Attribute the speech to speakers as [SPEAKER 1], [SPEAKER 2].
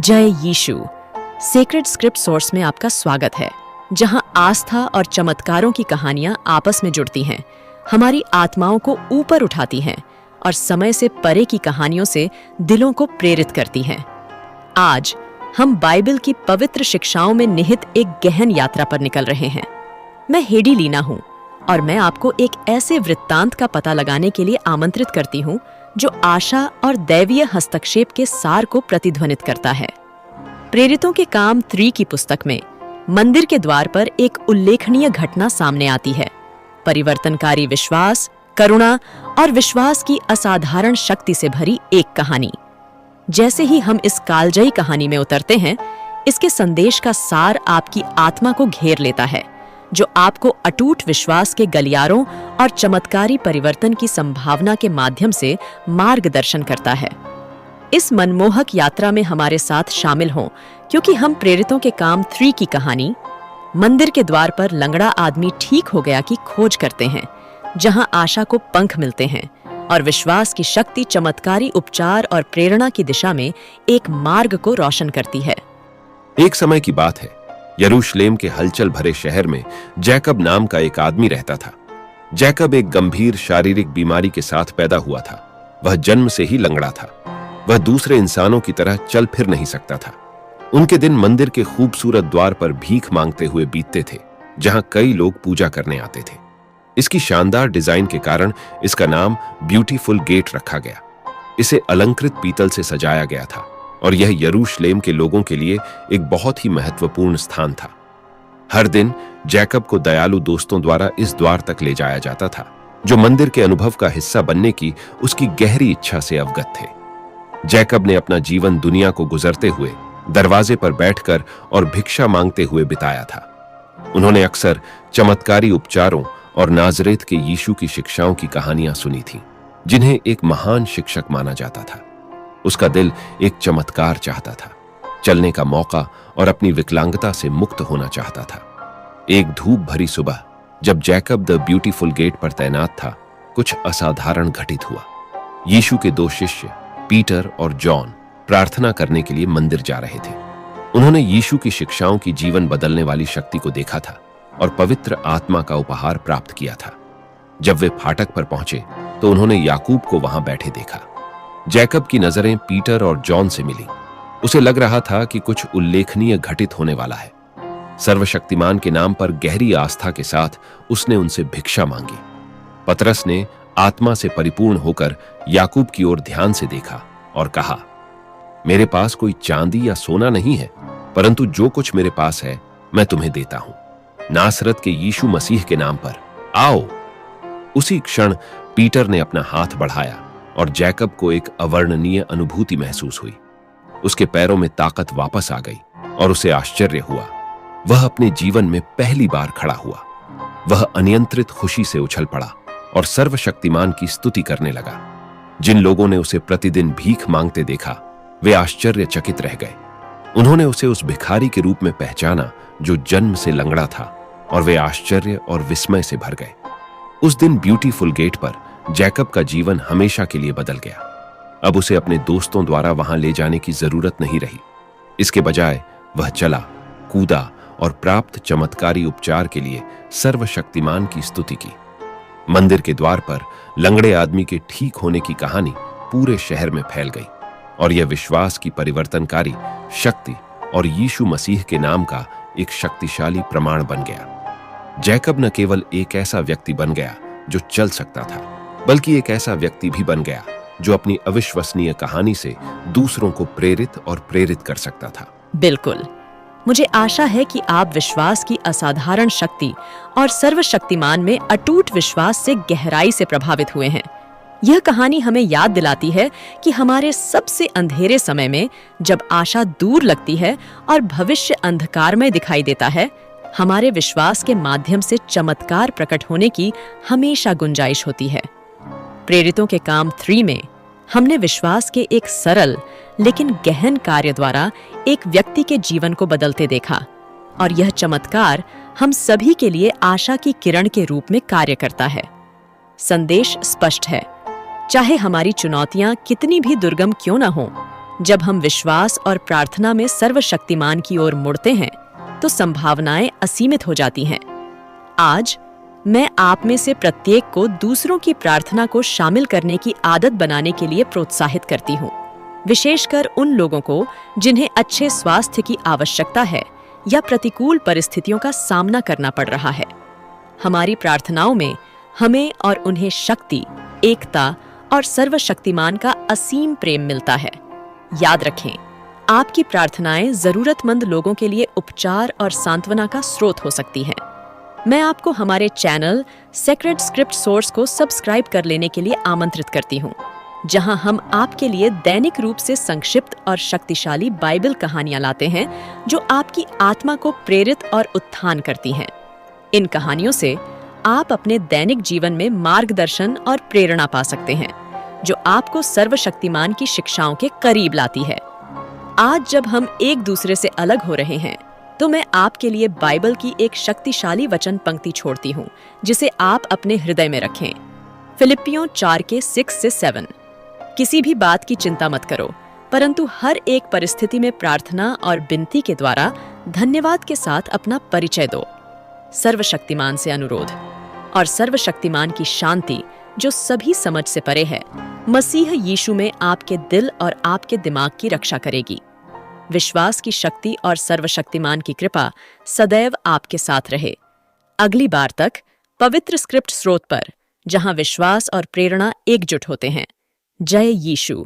[SPEAKER 1] जय यीशु। Sacred script source में आपका स्वागत है, जहां आस्था और चमत्कारों की कहानियां आपस में जुड़ती हैं, हमारी आत्माओं को ऊपर उठाती हैं और समय से परे की कहानियों से दिलों को प्रेरित करती हैं। आज हम बाइबल की पवित्र शिक्षाओं में निहित एक गहन यात्रा पर निकल रहे हैं। मैं हेडी लीना हूं और मैं आपको एक ऐसे वृत्तांत का पता लगाने के लिए आमंत्रित करती हूं जो आशा और दैवीय हस्तक्षेप के सार को प्रतिध्वनित करता है। प्रेरितों के काम 3 की पुस्तक में मंदिर के द्वार पर एक उल्लेखनीय घटना सामने आती है। परिवर्तनकारी विश्वास, करुणा और विश्वास की असाधारण शक्ति से भरी एक कहानी। जैसे ही हम इस कालजयी कहानी में उतरते हैं, इसके संदेश का सार आपकी आत्मा को घेर लेता है, जो आपको अटूट विश्वास के गलियारों और चमत्कारी परिवर्तन की संभावना के माध्यम से मार्गदर्शन करता है। इस मनमोहक यात्रा में हमारे साथ शामिल हों, क्योंकि हम प्रेरितों के काम 3 की कहानी मंदिर के द्वार पर लंगड़ा आदमी ठीक हो गया की खोज करते हैं, जहां आशा को पंख मिलते हैं और विश्वास की शक्ति चमत्कारी उपचार और प्रेरणा की दिशा में एक मार्ग को रोशन करती है।
[SPEAKER 2] एक समय की बात है, यरूशलेम के हलचल भरे शहर में जैकब नाम का एक आदमी रहता था। जैकब एक गंभीर शारीरिक बीमारी के साथ पैदा हुआ था। वह जन्म से ही लंगड़ा था। वह दूसरे इंसानों की तरह चल फिर नहीं सकता था। उनके दिन मंदिर के खूबसूरत द्वार पर भीख मांगते हुए बीतते थे, जहां कई लोग पूजा करने आते थे। इसकी शानदार डिजाइन के कारण इसका नाम ब्यूटीफुल गेट रखा गया। इसे अलंकृत पीतल से सजाया गया था और यह यरूशलेम के लोगों के लिए एक बहुत ही महत्वपूर्ण स्थान था। हर दिन जैकब को दयालु दोस्तों द्वारा इस द्वार तक ले जाया जाता था, जो मंदिर के अनुभव का हिस्सा बनने की उसकी गहरी इच्छा से अवगत थे। जैकब ने अपना जीवन दुनिया को गुजरते हुए दरवाजे पर बैठकर और भिक्षा मांगते हुए बिताया था। उन्होंने अक्सर चमत्कारी उपचारों और नाजरेत के यीशु की शिक्षाओं की कहानियां सुनी थीं, जिन्हें एक महान शिक्षक माना जाता था। उसका दिल एक चमत्कार चाहता था, चलने का मौका और अपनी विकलांगता से मुक्त होना चाहता था। एक धूप भरी सुबह, जब जैकब द ब्यूटीफुल गेट पर तैनात था, कुछ असाधारण घटित हुआ। यीशु के 2 शिष्य पीटर और जॉन प्रार्थना करने के लिए मंदिर जा रहे थे। उन्होंने यीशु की शिक्षाओं की जीवन बदलने वाली शक्ति को देखा था और पवित्र आत्मा का उपहार प्राप्त किया था। जब वे फाटक पर पहुंचे तो उन्होंने याकूब को वहां बैठे देखा। जैकब की नजरें पीटर और जॉन से मिली। उसे लग रहा था कि कुछ उल्लेखनीय घटित होने वाला है। सर्वशक्तिमान के नाम पर गहरी आस्था के साथ उसने उनसे भिक्षा मांगी। पतरस ने आत्मा से परिपूर्ण होकर याकूब की ओर ध्यान से देखा और कहा, मेरे पास कोई चांदी या सोना नहीं है, परंतु जो कुछ मेरे पास है मैं तुम्हें देता हूं। नासरत के यीशु मसीह के नाम पर आओ। उसी क्षण पीटर ने अपना हाथ बढ़ाया और जैकब को एक अवर्णनीय अनुभूति महसूस हुई। उसके पैरों में ताकत वापस आ गई और उसे आश्चर्य हुआ। वह अपने जीवन में पहली बार खड़ा हुआ। वह अनियंत्रित खुशी से उछल पड़ा और सर्वशक्तिमान की स्तुति करने लगा। जिन लोगों ने उसे प्रतिदिन भीख मांगते देखा, वे आश्चर्यचकित रह गए। उन्होंने उसे उस भिखारी के रूप में पहचाना जो जन्म से लंगड़ा था, और वे आश्चर्य और विस्मय से भर गए। उस दिन ब्यूटीफुल गेट पर जैकब का जीवन हमेशा के लिए बदल गया। अब उसे अपने दोस्तों द्वारा वहां ले जाने की जरूरत नहीं रही। इसके बजाय वह चला, कूदा और प्राप्त चमत्कारी उपचार के लिए सर्वशक्तिमान की स्तुति की। मंदिर के द्वार पर लंगड़े आदमी के ठीक होने की कहानी पूरे शहर में फैल गई और यह विश्वास की परिवर्तनकारी शक्ति और यीशु मसीह के नाम का एक शक्तिशाली प्रमाण बन गया। जैकब न केवल एक ऐसा व्यक्ति बन गया जो चल सकता था, बल्कि एक ऐसा व्यक्ति भी बन गया जो अपनी अविश्वसनीय कहानी से दूसरों को प्रेरित कर सकता था।
[SPEAKER 1] बिल्कुल। मुझे आशा है कि आप विश्वास की असाधारण शक्ति और सर्वशक्तिमान में अटूट विश्वास से गहराई से प्रभावित हुए हैं। यह कहानी हमें याद दिलाती है कि हमारे सबसे अंधेरे समय में, जब आशा दूर लगती है और भविष्य अंधकारमय दिखाई देता है, हमारे विश्वास के माध्यम से चमत्कार प्रकट होने की हमेशा गुंजाइश होती है। प्रेरितों के काम 3 में हमने विश्वास के एक सरल लेकिन गहन कार्य द्वारा एक व्यक्ति के जीवन को बदलते देखा, और यह चमत्कार हम सभी के लिए आशा की किरण के रूप में कार्य करता है। संदेश स्पष्ट है, चाहे हमारी चुनौतियां कितनी भी दुर्गम क्यों न हों, जब हम विश्वास और प्रार्थना में सर्वशक्तिमान की ओर मुड़ते हैं तो संभावनाएं असीमित हो जाती हैं। आज मैं आप में से प्रत्येक को दूसरों की प्रार्थना को शामिल करने की आदत बनाने के लिए प्रोत्साहित करती हूँ, विशेषकर उन लोगों को जिन्हें अच्छे स्वास्थ्य की आवश्यकता है या प्रतिकूल परिस्थितियों का सामना करना पड़ रहा है। हमारी प्रार्थनाओं में हमें और उन्हें शक्ति, एकता और सर्वशक्तिमान का असीम प्रेम मिलता है। याद रखें, आपकी प्रार्थनाएं जरूरतमंद लोगों के लिए उपचार और सांत्वना का स्रोत हो सकती हैं। मैं आपको हमारे चैनल सेक्रेड स्क्रिप्ट सोर्स को सब्सक्राइब कर लेने के लिए आमंत्रित करती हूँ, जहां हम आपके लिए दैनिक रूप से संक्षिप्त और शक्तिशाली बाइबल कहानियां लाते हैं जो आपकी आत्मा को प्रेरित और उत्थान करती हैं। इन कहानियों से आप अपने दैनिक जीवन में मार्गदर्शन और प्रेरणा पा सकते हैं, जो आपको सर्वशक्तिमान की शिक्षाओं के करीब लाती है। आज जब हम एक दूसरे से अलग हो रहे हैं, तो मैं आपके लिए बाइबल की एक शक्तिशाली वचन पंक्ति छोड़ती हूँ, जिसे आप अपने हृदय में रखें। फिलिपियों 4:6-7। किसी भी बात की चिंता मत करो, परंतु हर एक परिस्थिति में प्रार्थना और विनती के द्वारा धन्यवाद के साथ अपना परिचय दो। सर्वशक्तिमान से अनुरोध, और सर्वशक्तिमान की शांति जो सभी समझ से परे है, मसीह यीशु में आपके दिल और आपके दिमाग की रक्षा करेगी। विश्वास की शक्ति और सर्वशक्तिमान की कृपा सदैव आपके साथ रहे। अगली बार तक पवित्र स्क्रिप्ट स्रोत पर, जहां विश्वास और प्रेरणा एकजुट होते हैं। जय यीशु।